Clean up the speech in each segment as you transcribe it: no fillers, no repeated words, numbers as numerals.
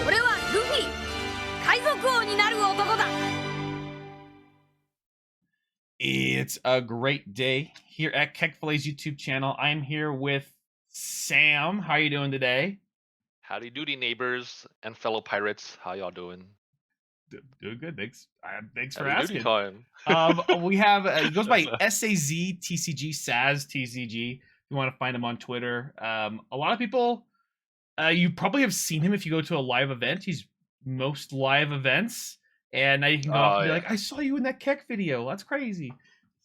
俺はルフィ、海賊王になる男だ。 It's a great day here at Kekfilet's YouTube channel. I'm here with Sam. How are you doing today? Howdy doody, neighbors and fellow pirates. How y'all doing? Doing good. Thanks. Thanks for Howdy doody asking. time. We have he goes by SAZTCG, SAZTCG. If you want to find him on Twitter. A lot of people, you probably have seen him if you go to a live event. He's most live events, and now you can go up and be like, "I saw you in that Kek video. That's crazy."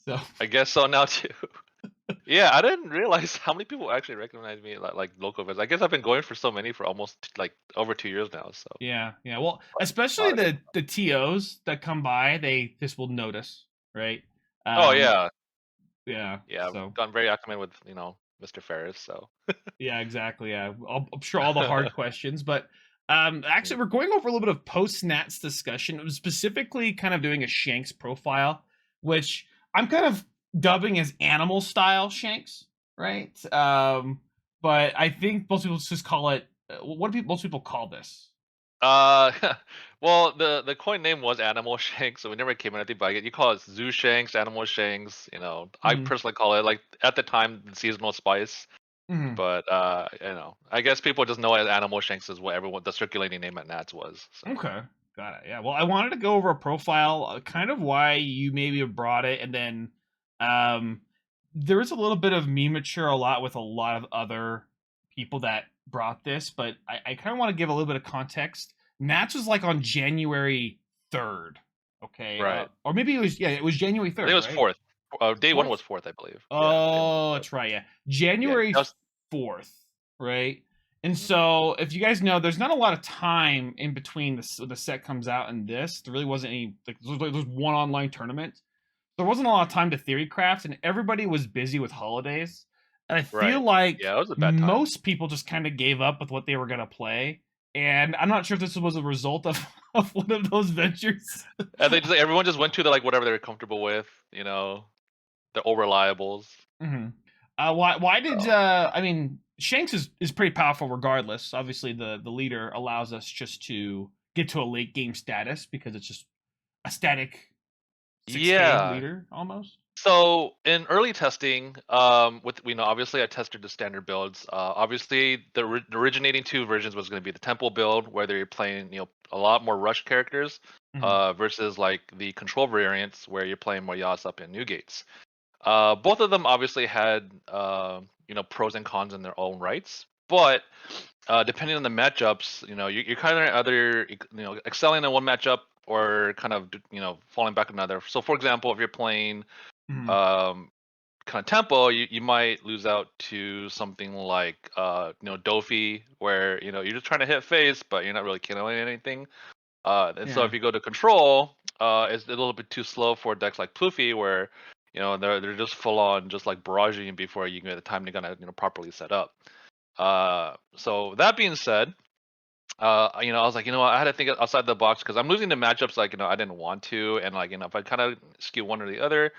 So I guess so now too. Yeah, I didn't realize how many people actually recognize me at like local events. I guess I've been going for so many for almost like over 2 years now. So yeah. Well, especially the TOs that come by, they just will notice, right? Oh yeah. Yeah. So I've gotten very acclimated with Mr. Ferris. So yeah, exactly. Yeah, I'm sure all the hard questions, but actually, we're going over a little bit of post-Nats discussion. It was specifically kind of doing a Shanks profile, which I'm kind of dubbing as animal style Shanks, right? But I think most people just call it. What do most people call this? Well, the coin name was Animal Shanks, so we never came in. I think, but you call it Zoo Shanks, Animal Shanks. I personally call it like at the time the seasonal spice. But I guess people just know it as Animal Shanks is what everyone the circulating name at Nats was. So. Okay, got it. Yeah, well, I wanted to go over a profile, kind of why you maybe have brought it, and then there is a little bit of me mature a lot with a lot of other people that brought this, but I kind of want to give a little bit of context. Nats was like on January 3rd, okay, right? Or maybe it was January 3rd. I think it was 4th. Day 1 was 4th, I believe. Oh, that's right. Yeah, January 4th, right? And so, if you guys know, there's not a lot of time in between the set comes out and this. There really wasn't any. There's one online tournament. There wasn't a lot of time to theory craft, and everybody was busy with holidays. And I feel like it was a bad time. Most people just kind of gave up with what they were gonna play. And I'm not sure if this was a result of one of those ventures. And they everyone just went to the whatever they were comfortable with, the old reliables. Why did I mean Shanks is pretty powerful regardless. Obviously the leader allows us just to get to a late game status because it's just a static 6K leader almost. So in early testing, obviously I tested the standard builds. Obviously the originating 2 versions was going to be the temple build, where you're playing a lot more rush characters, versus like the control variants where you're playing more Yasop and Newgates. Both of them obviously had pros and cons in their own rights, but depending on the matchups, you're kind of either excelling in one matchup or kind of falling back another. So for example, if you're playing kind of tempo, you might lose out to something like Dofi, where you're just trying to hit face, but you're not really killing anything. So if you go to control, it's a little bit too slow for decks like Pluffy, where they're just full on just like barraging before you get the time to kind of properly set up. So that being said, I was like, I had to think outside the box because I'm losing the matchups like I didn't want to, and like if I kind of skew one or the other,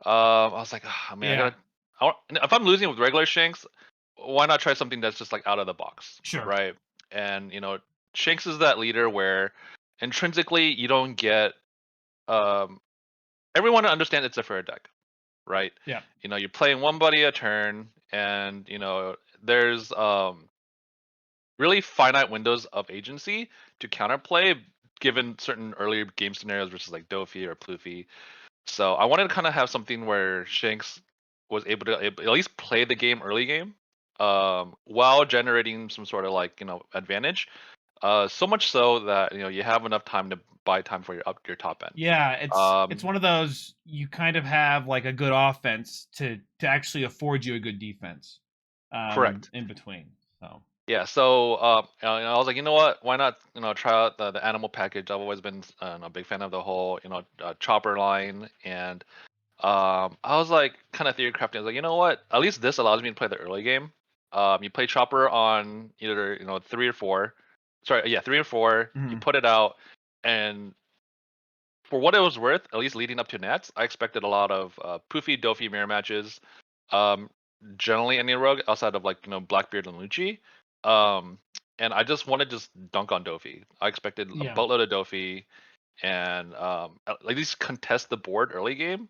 I was like, oh, man, if I'm losing with regular Shanks, why not try something that's just like out of the box, sure, right? And Shanks is that leader where intrinsically you don't get everyone to understand it's a fair deck, right? Yeah. You're playing one buddy a turn, and there's really finite windows of agency to counterplay given certain earlier game scenarios versus like Dofi or Pluffy. So I wanted to kind of have something where Shanks was able to at least play the game early game, while generating some sort of like advantage. So much so that you have enough time to buy time for your top end. Yeah, it's one of those you kind of have like a good offense to actually afford you a good defense. Correct. In between. So yeah, so I was like, what? Why not try out the animal package? I've always been a big fan of the whole Chopper line, and I was like kind of theory crafting. I was like, what? At least this allows me to play the early game. You play Chopper on either 3 or 4. Sorry, yeah, 3 or 4. You put it out, and for what it was worth, at least leading up to Nats, I expected a lot of Poofy, Dofi mirror matches. Generally any rogue outside of like Blackbeard and Lucci. And I just want to just dunk on Dofi. I expected a Yeah. boatload of Dofi, and at least contest the board early game,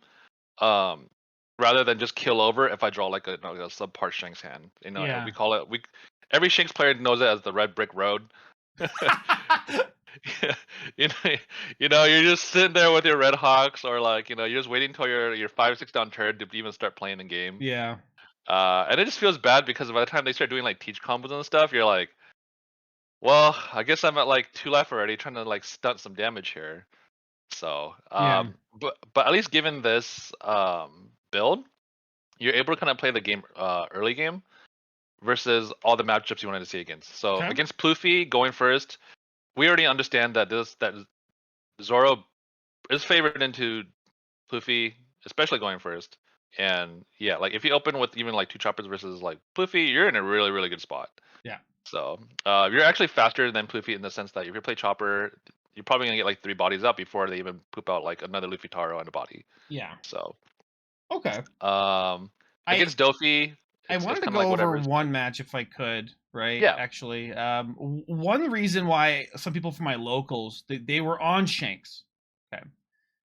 rather than just kill over if I draw like a subpar Shanks hand. Yeah. We call it every Shanks player knows it as the red brick road. you know, you're just sitting there with your Red Hawks, or like you're just waiting until your 5-6 down turn to even start playing the game. Yeah. And it just feels bad because by the time they start doing like teach combos and stuff, you're like, well, I guess I'm at like 2 life already, trying to like stunt some damage here. So, Yeah. but at least given this build, you're able to kind of play the game early game versus all the matchups you wanted to see against. So Okay. against Ploofy going first, we already understand that Zoro is favored into Ploofy, especially going first. And yeah, like if you open with even like 2 choppers versus like Ploofy, you're in a really, really good spot. Yeah. So you're actually faster than Ploofy in the sense that if you play Chopper, you're probably gonna get like 3 bodies up before they even poop out like another Luffy Taro and a body. Yeah. So Okay. against Dofi, I it's wanted to kind of go like over whatever. one match if I could, right? Yeah. Actually, one reason why some people from my locals they were on Shanks. Okay,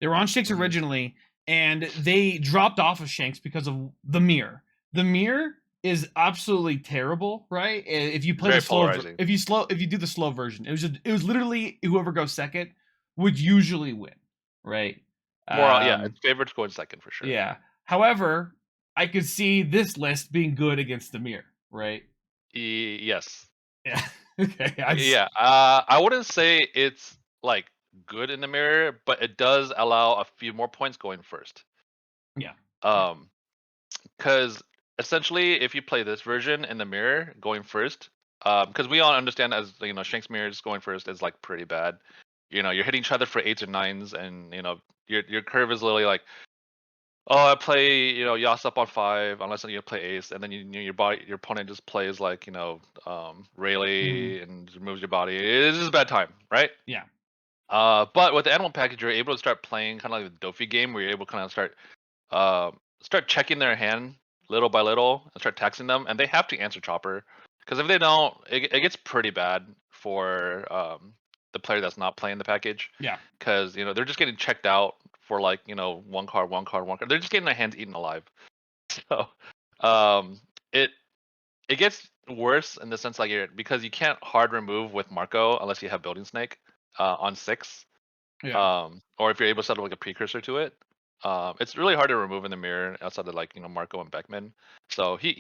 they were on Shanks Mhm. originally, and they dropped off of Shanks because of the mirror. The mirror is absolutely terrible, right? If you play Very the slow, polarizing. if you do the slow version, it was literally whoever goes second would usually win, right? More, yeah, it's favored to go in second for sure. Yeah. However, I could see this list being good against the mirror, right? Yes. Yeah. Okay. Yeah. I wouldn't say it's like good in the mirror, but it does allow a few more points going first. Yeah. Because essentially, if you play this version in the mirror going first, because we all understand as Shanks mirrors going first is like pretty bad. You're hitting each other for 8s or 9s, and your curve is literally like, oh, I play Yas up on 5 unless you play Ace, and then your opponent just plays like Rayleigh and removes your body. It's just a bad time, right? Yeah. But with the animal package, you're able to start playing kind of like the Dofi game, where you're able to kind of start checking their hand little by little and start taxing them, and they have to answer Chopper, because if they don't, it gets pretty bad for the player that's not playing the package. Yeah. Because they're just getting checked out for like one card, one card, one card. They're just getting their hands eaten alive. So it gets worse in the sense like because you can't hard remove with Marco unless you have Building Snake on 6. Yeah. Or if you're able to set up like a precursor to it. It's really hard to remove in the mirror outside of like Marco and Beckman. So he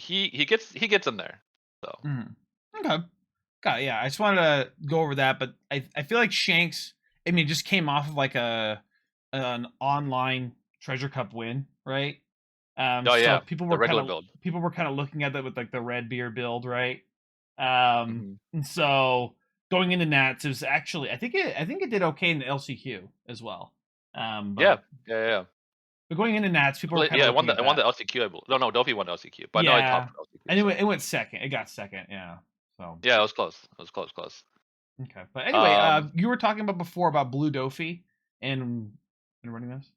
gets in there. So Okay. God, yeah. I just wanted to go over that, but I feel like Shanks. I mean, just came off of like an online Treasure Cup win, right? oh So yeah, people the were regular build. looking at that with like the red beer build, right? Mhm. And so going into Nats, it was actually I think it did okay in the LCQ as well. Yeah. But going into Nats, people were kind Yeah, of I won looking the at that. LCQ. I believe. No, Dofi won the LCQ, but I know I Yeah, topped LCQ. and So it went second. It got second. Yeah. So yeah, it was close. It was close. okay, but anyway, Um, you were talking about before about Blue Dofi and running this.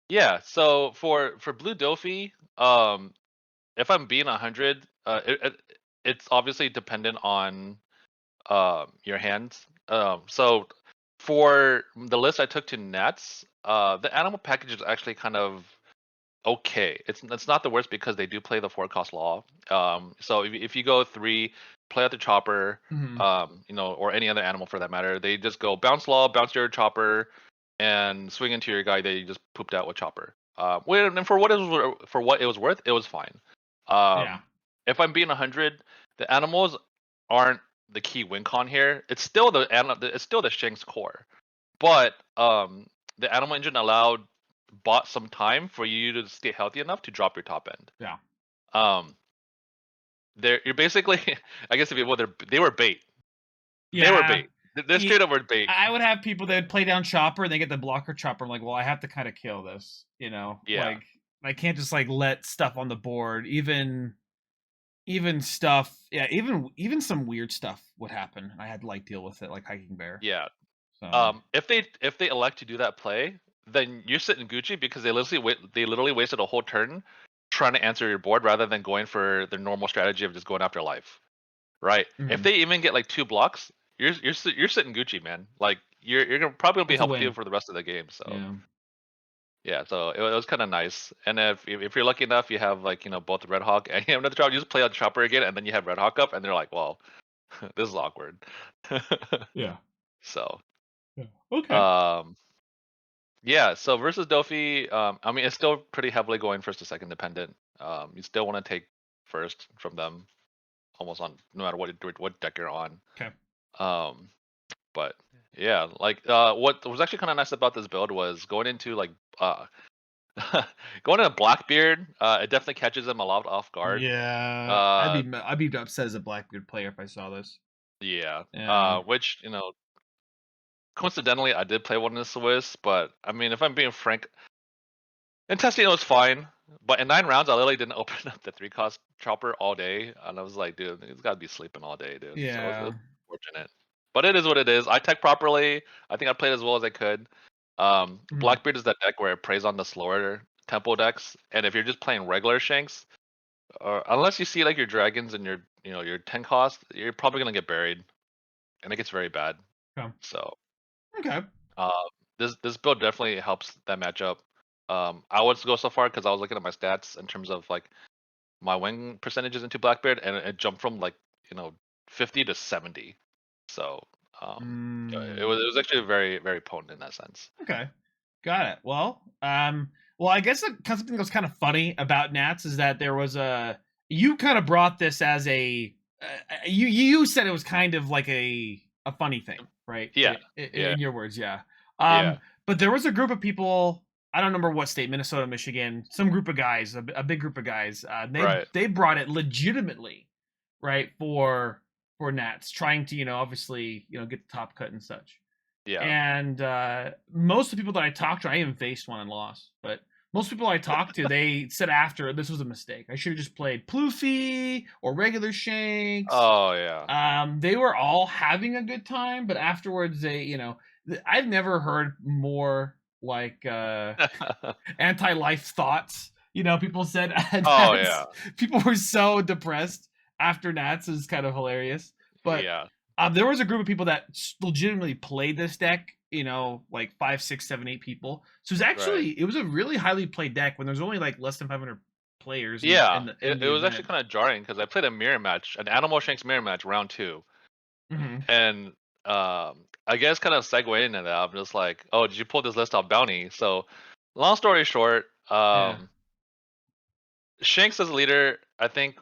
yeah. So for Blue Dofi, if I'm being 100, it's obviously dependent on your hands. So for the list I took to Nats, the animal package is actually kind of okay. It's not the worst because they do play the 4-cost law. So if you go 3, play out the Chopper, or any other animal for that matter, they just go bounce law, bounce your Chopper, and swing into your guy. They just pooped out with Chopper. And for what it was worth, it was fine. Yeah. If I'm being 100, the animals aren't the key win con here. It's still the Shanks core, but the animal engine bought some time for you to stay healthy enough to drop your top end. Yeah. You're basically, I guess they were bait. Yeah. They were bait. They're straight up were bait. I would have people that would play down Chopper and they get the blocker Chopper. I'm like, well, I have to kind of kill this, Yeah. Like I can't just like let stuff on the board. Even stuff, yeah, even some weird stuff would happen. I had to like deal with it, like Hiking Bear. Yeah. So If they elect to do that play, then you're sitting Gucci because they literally wasted a whole turn trying to answer your board rather than going for their normal strategy of just going after life. right? If Mhm. they even get like 2 blocks, you're sitting Gucci, man. Like you're gonna probably be That's a helped you win. for the rest of the game. So Yeah. yeah, so it was kind of nice. And if you're lucky enough, you have like both Red Hawk and you have another chopper. You just play on Chopper again, and then you have Red Hawk up, and they're like, well, this is awkward. Yeah. So Yeah. Okay. um yeah, so versus Dofi, I mean it's still pretty heavily going first to second dependent. You still want to take first from them almost on no matter what deck you're on. Okay. Um, but yeah, like what was actually kind of nice about this build was going into like going into Blackbeard. It definitely catches them a lot off guard. Yeah. Uh, I'd be upset as a Blackbeard player if I saw this. yeah. Yeah. Which coincidentally I did play one in the Swiss, but I mean if I'm being frank, in testing it was fine. But in 9 rounds, I literally didn't open up the 3-cost chopper all day, and I was like, dude, he's got to be sleeping all day, dude. So it Yeah. was unfortunate. But it is what it is. I tech properly. I think I played as well as I could. Mhm. Blackbeard is that deck where it preys on the slower tempo decks, and if you're just playing regular Shanks, or unless you see like your dragons and your 10 cost, you're probably gonna get buried, and it gets very bad. Okay. So Okay. uh, this build definitely helps that matchup. I would go so far because I was looking at my stats in terms of like my win percentages into Blackbeard, and it jumped from like 50 to 70. So it Mm. was actually very very potent in that sense. Okay. Got it. Well, I guess something that was kind of funny about Nats is that there was you kind of brought this as you said it was kind of like a funny thing, right? Yeah, yeah, In your words, yeah. yeah. But there was a group of people. I don't remember what state, Minnesota, Michigan, some group of guys, a big group of guys. Right. They brought it legitimately, right, for Nats, trying to obviously get the top cut and such. Yeah. And most of the people that I talked to, I even faced one and lost. But most people I talked to, they said after this was a mistake. I should have just played Ploofy or regular Shanks. Oh yeah. They were all having a good time, but afterwards, I've never heard more like anti-life thoughts. People said Oh Nats. yeah. People were so depressed after Nats. Is kind of hilarious, but Yeah. there was a group of people that legitimately played this deck. Like 5, 6, 7, 8 people. So Right. it was a really highly played deck when there's only like less than 500 players Yeah. in It the was actually event. kind of jarring because I played a mirror match, an Animal Shanks mirror match, round 2, Mm-hmm. and I guess kind of segue into that. I'm just like, oh, did you pull this list off Bounty? So, long story short, Yeah. Shanks as a leader, I think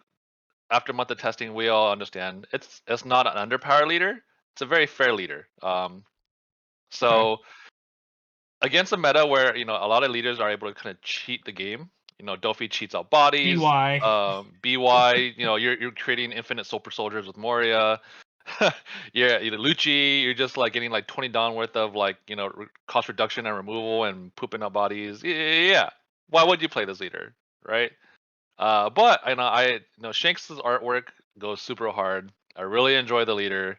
after a month of testing, we all understand it's not an underpowered leader. It's a very fair leader. Okay. So against a meta where a lot of leaders are able to kind of cheat the game. Dofi cheats out bodies. BY. BY, you're creating infinite super soldiers with Moria. Yeah, Lucci, you're just like getting like 20 down worth of like cost reduction and removal and pooping out bodies. Yeah, why would you play this leader, right? But Shanks' artwork goes super hard. I really enjoy the leader.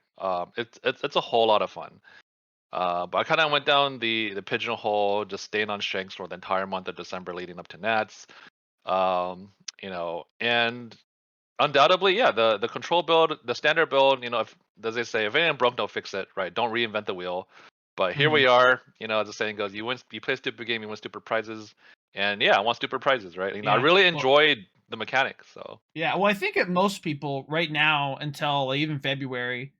It's a whole lot of fun. But I kind of went down the pigeonhole, just staying on Shanks for the entire month of December leading up to Nats. And undoubtedly, yeah, the control build, the standard build, if as they say, if it ain't broke, don't fix it, right? Don't reinvent the wheel. But here Mhm. we are, as the saying goes, you play a stupid game, you win stupid prizes. And yeah, I want stupid prizes, right? I Yeah. really Well, enjoyed the mechanics. So yeah. Well, I think that most people right now until like, even February,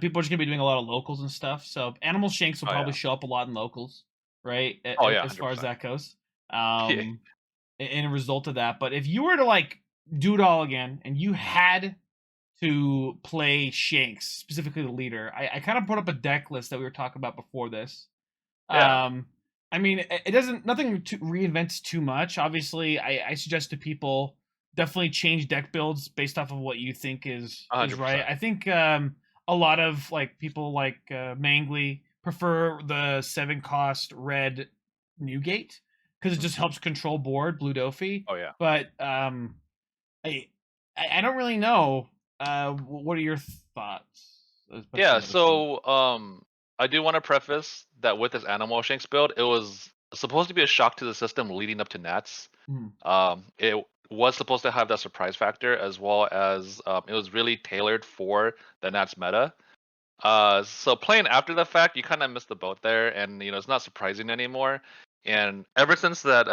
people are just gonna be doing a lot of locals and stuff. So Animal Shanks will oh probably yeah. show up a lot in locals, right? Oh yeah, As far as 100%. that goes. Yeah. In a result of that. But if you were to like do it all again and you had to play Shanks, specifically the leader, I kind of put up a deck list that we were talking about before this. Yeah. I mean, it doesn't nothing to reinvents too much. Obviously, I suggest to people definitely change deck builds based off of what you think is right. 100%. I think a lot of like people like Mangly prefer the 7-cost red Newgate because it just helps control board Blue Dofi. Oh yeah. But I I don't really know. What are your thoughts? Especially Yeah, on this one. so I do want to preface that with this Animal Shanks build, it was supposed to be a shock to the system leading up to Nats. Mhm. was supposed to have that surprise factor, as well as it was really tailored for the Nats meta. So playing after the fact, you kind of missed the boat there, and it's not surprising anymore. And ever since that,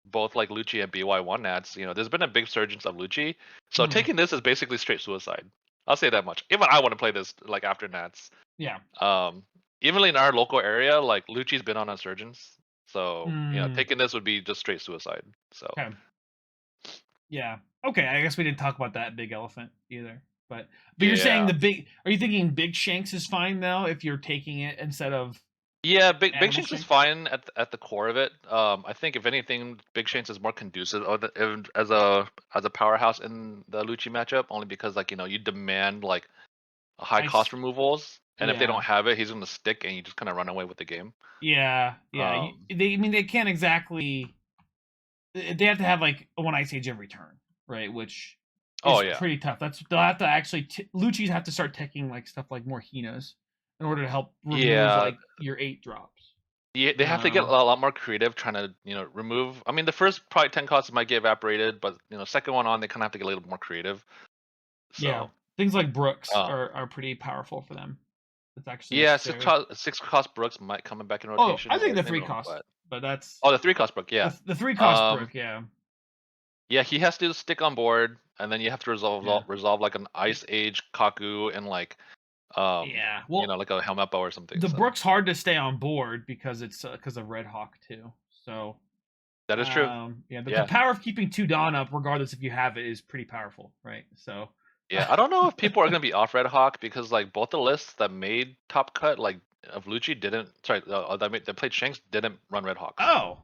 both like Lucci and BY1 Nats, there's been a big surgence of Lucci. So taking this is basically straight suicide. I'll say that much. Even I want to play this like after Nats. Yeah. Even in our local area, like Lucci's been on a surgence. So Mm. taking this would be just straight suicide. So Okay. Yeah. Okay. I guess we didn't talk about that big elephant either. But you're saying the big. Are you thinking Big Shanks is fine though if you're taking it instead of? Yeah, Big Animal Shanks is Shanks? fine at the core of it. I think if anything, Big Shanks is more conducive as a powerhouse in the Lucci matchup, only because like you demand like high cost removals, and if they don't have it, he's gonna stick, and you just kind of run away with the game. Yeah. I mean, they can't exactly. They have to have like a one ice age every turn, right? Which is pretty tough. They'll have to actually Lucci's have to start taking like stuff like more Hinas in order to help remove like your 8 drops. Yeah, they have to get a lot more creative trying to remove. I mean, the first probably 10 costs might get evaporated, but second one on they kind of have to get a little more creative. So, yeah, things like Brooks are pretty powerful for them. It's actually 6 cost Brooks might come back in rotation. I think the 3 cost, but that's the 3 cost Brook, yeah. The 3 cost Brook, yeah. Yeah, he has to stick on board, and then you have to resolve like an Ice Age Kaku and like like a Helmet Bow or something. The Brook's hard to stay on board because it's because of Red Hawk too. So that is true. The power of keeping 2 Dawn up, regardless if you have it, is pretty powerful, right? So yeah, I don't know if people are gonna be off Red Hawk because like both the lists that made top cut like of Lucci didn't. Sorry, that played Shanks didn't run Red Hawk. Oh,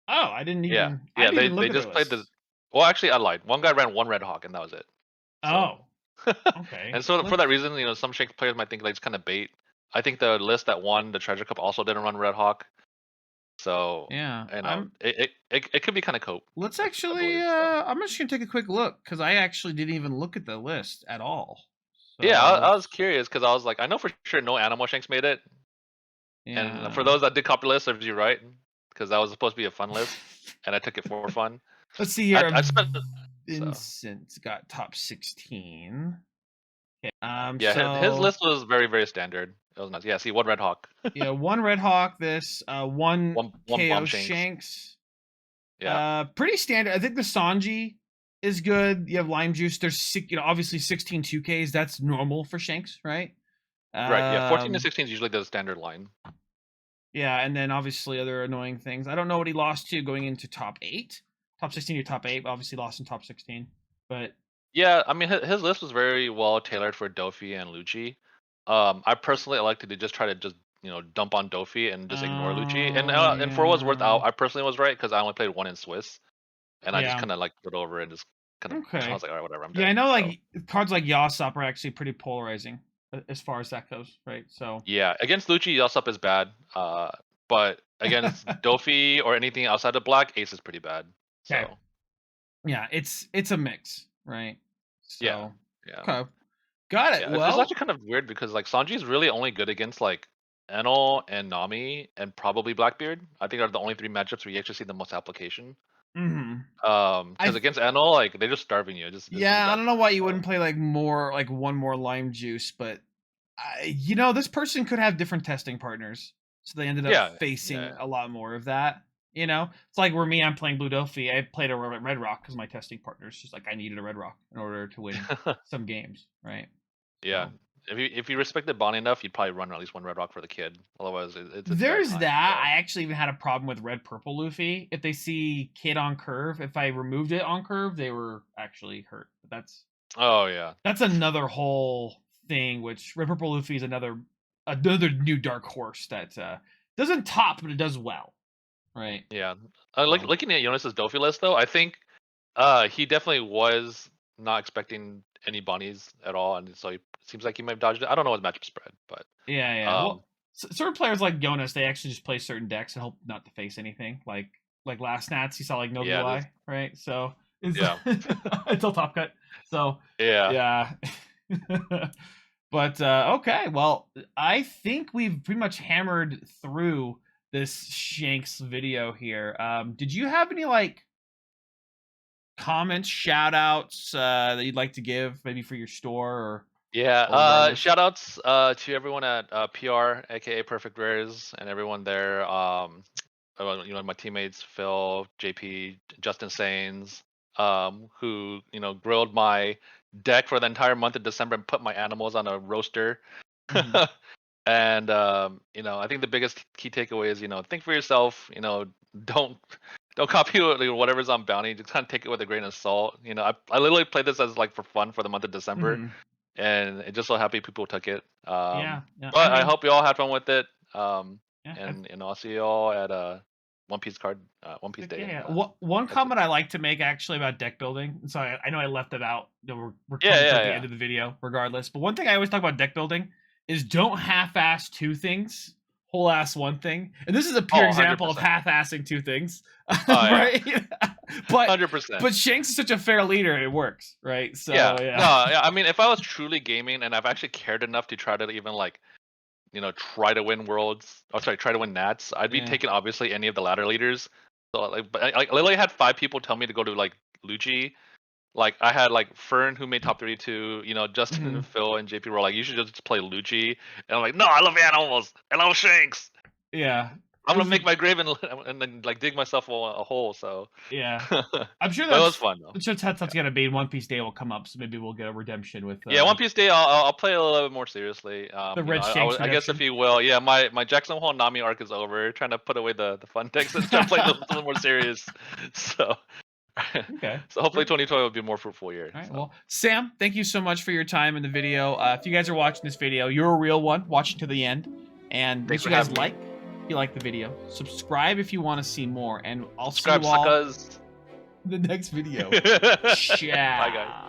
I didn't even. They just played the. Well, actually, I lied. One guy ran 1 Red Hawk, and that was it. So. Okay. And so for that reason, some Shanks players might think like it's kind of bait. I think the list that won the Treasure Cup also didn't run Red Hawk. So yeah, it could be kind of cope. Let's actually. I'm just gonna take a quick look because I actually didn't even look at the list at all. So... Yeah, I was curious because I was like, I know for sure no Animal Shanks made it. Yeah. And for those that did copy list, serves you right because that was supposed to be a fun list, and I took it for fun. Let's see here. Vincent got top 16. Okay. His list was very, very standard. It was nice. Yeah, see, 1 Red Hawk. 1 Red Hawk. This one KO Shanks. Yeah. Pretty standard. I think the Sanji is good. You have Lime Juice. There's obviously 16 2Ks. That's normal for Shanks, right? Right. Yeah. 14 to 16 is usually the standard line. Yeah, and then obviously other annoying things. I don't know what he lost to going into top 8. Top 16 to top 8, obviously lost in top 16. But yeah, I mean his list was very well tailored for Dofi and Lucci. I personally like to just try to dump on Dofi and just ignore Lucci. And for what's worth, I personally was right because I only played 1 in Swiss, and I just kind of like put over and just kind of. I was like, all right, whatever. I'm dead. I know like cards like Yasop are actually pretty polarizing as far as that goes, right? So yeah, against Lucci, Yasop is bad. But against Dofi or anything outside of black, Ace is pretty bad. Okay. So. Yeah, it's a mix, right? So, yeah. Okay. Got it. Yeah, well, it's actually kind of weird because like Sanji is really only good against like Enel and Nami and probably Blackbeard. I think are the only 3 matchups where you actually see the most application. Because against Enel, like they're just starving you. I don't know why you wouldn't play like 1 more Lime Juice, but this person could have different testing partners, so they ended up facing a lot more of that. It's like where I'm playing Blue Delphi. I played a Red Rock because my testing partner's just like I needed a Red Rock in order to win some games, right? Yeah. So. If you respected Bonnie enough, you'd probably run at least 1 Red Rock for the kid. Otherwise, it's there's that. I actually even had a problem with Red Purple Luffy. If they see Kid on curve, if I removed it on curve, they were actually hurt. But that's another whole thing. Which Red Purple Luffy is another new dark horse that doesn't top, but it does well. Right. Yeah. Looking at Jonas's Dofi list, though, I think he definitely was not expecting any bunnies at all, and so it seems like he might have dodged it. I don't know his matchup spread, but well, certain players like Jonas, they actually just play certain decks and hope not to face anything. Like last Nats, he saw like no UI, right? So until top cut. So yeah. But okay, well, I think we've pretty much hammered through this Shanks video here. Did you have any like comments, shout outs that you'd like to give, maybe for your store or Yeah, regardless? shout outs to everyone at PR, aka Perfect Rares, and everyone there. My teammates Phil, JP, Justin Sains, who grilled my deck for the entire month of December and put my animals on a roaster. Mhm. And I think the biggest key takeaway is think for yourself. Don't copy whatever's on bounty. Just kind of take it with a grain of salt. I literally played this as like for fun for the month of December, Mhm. and it just so happy people took it. Yeah, yeah. But I I mean, hope you all had fun with it. yeah, And I'll see you all at One Piece Day. yeah. And, One that's it. comment I like to make actually about deck building. So I know I left it out. We're Yeah, coming yeah, toward the yeah. end of the video, regardless. But one thing I always talk about deck building is don't half-ass two things, whole-ass one thing. And this is a pure Oh, example of 100%. half-assing two things, Oh, yeah. right? but 100%. Shanks is such a fair leader, it works, right? So Yeah. yeah. No, yeah. I mean, if I was truly gaming and I've actually cared enough to try to even like, try to win worlds. Oh, sorry, try to win Nats. I'd be Yeah. taking obviously any of the ladder leaders. So like, but I literally had 5 people tell me to go to like Lucci. Like I had like Fern who made top 32. Justin Mhm. and Phil and JP were like, you should just play Lucci. And I'm like, no, I love animals. I love Shanks. Yeah. I'm It gonna was make my grave and then like dig myself a hole. So yeah. but I'm sure it was that's fun though. that's gonna be One Piece Day will come up, so maybe we'll get a redemption with Yeah, One Piece Day. I'll play a little bit more seriously. the Red Shanks I guess redemption. if you will, yeah, my Jackson Hole Nami arc is over. Trying to put away the fun decks and start playing a little more serious. So, Okay. so hopefully Great. 2020 will be a more fruitful year. All right. So. Well, Sam, thank you so much for your time in the video. If you guys are watching this video, you're a real one, watching to the end. And make Thanks sure for you guys having me. like if you like the video. Subscribe if you want to see more. And I'll Subscribe, see you all suckers. in the next video. Bye, Ciao. guys.